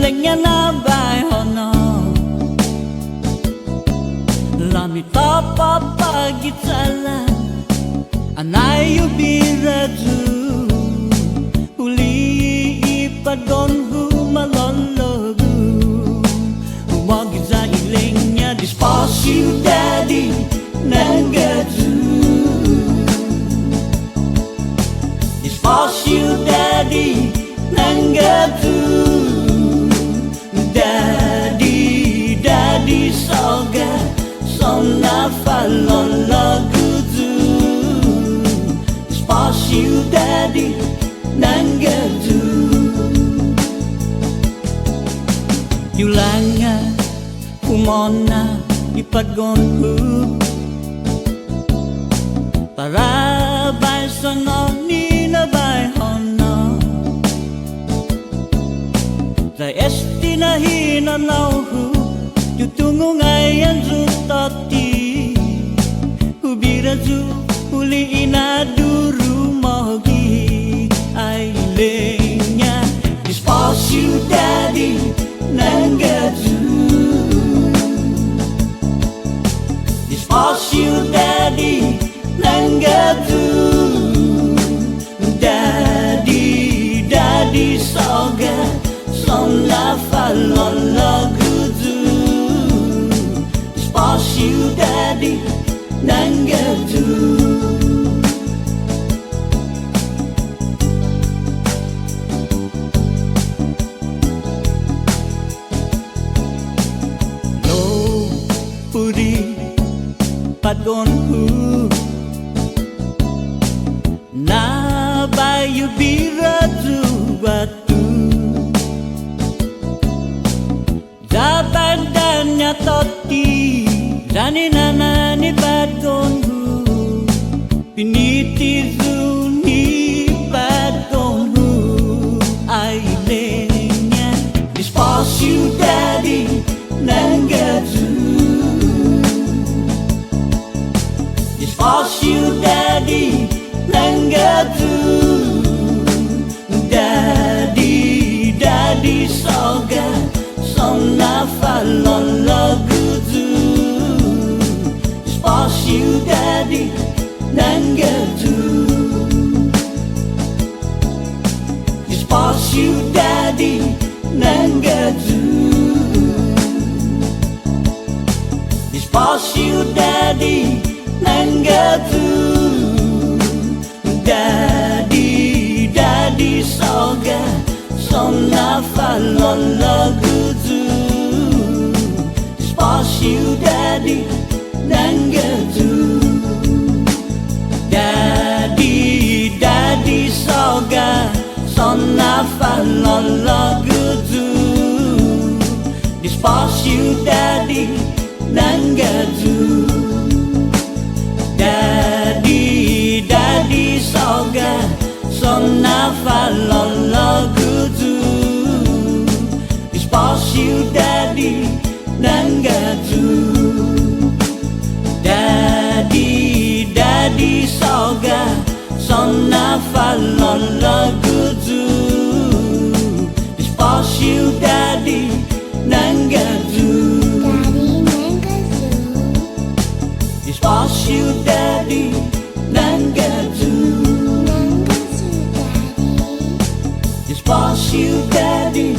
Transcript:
lenya na bai hono lami tapa pagi jalan anayu biraju uli ipadon hu malologu umagi za ilenya despacio daddy nangaju despacio daddy nangaju daddy daddy soga sonna falologu despacio daddy nangaju yulanga kumona ipagonhu para bai sononi na bai hono za estina hina nauhu tutungu ngayan jutati ubiraju uli inaduru mogi ailenya despacio daddy nangaju despacio daddy nangaju daddy daddy soga sonna falologu despacio daddy nangaju lo puri pagonhu na bayu biraju batu jabandanya toti jani nana ni pagonhu piniti zuni pagonhu ailenya despacio daddy nangaju despacio daddy nangaju daddy daddy soga sonna falologu despacio daddy nangaju despacio daddy nangaju despacio daddy nangaju daddy daddy soga sonna falologu despacio daddy nangaju daddy daddy soga sonna falologu despacio daddy nangaju daddy daddy soga sonna falologu despacio daddy nangaju daddy daddy soga sonna falologu despacio daddy nangaju despacio daddy nangaju despacio daddy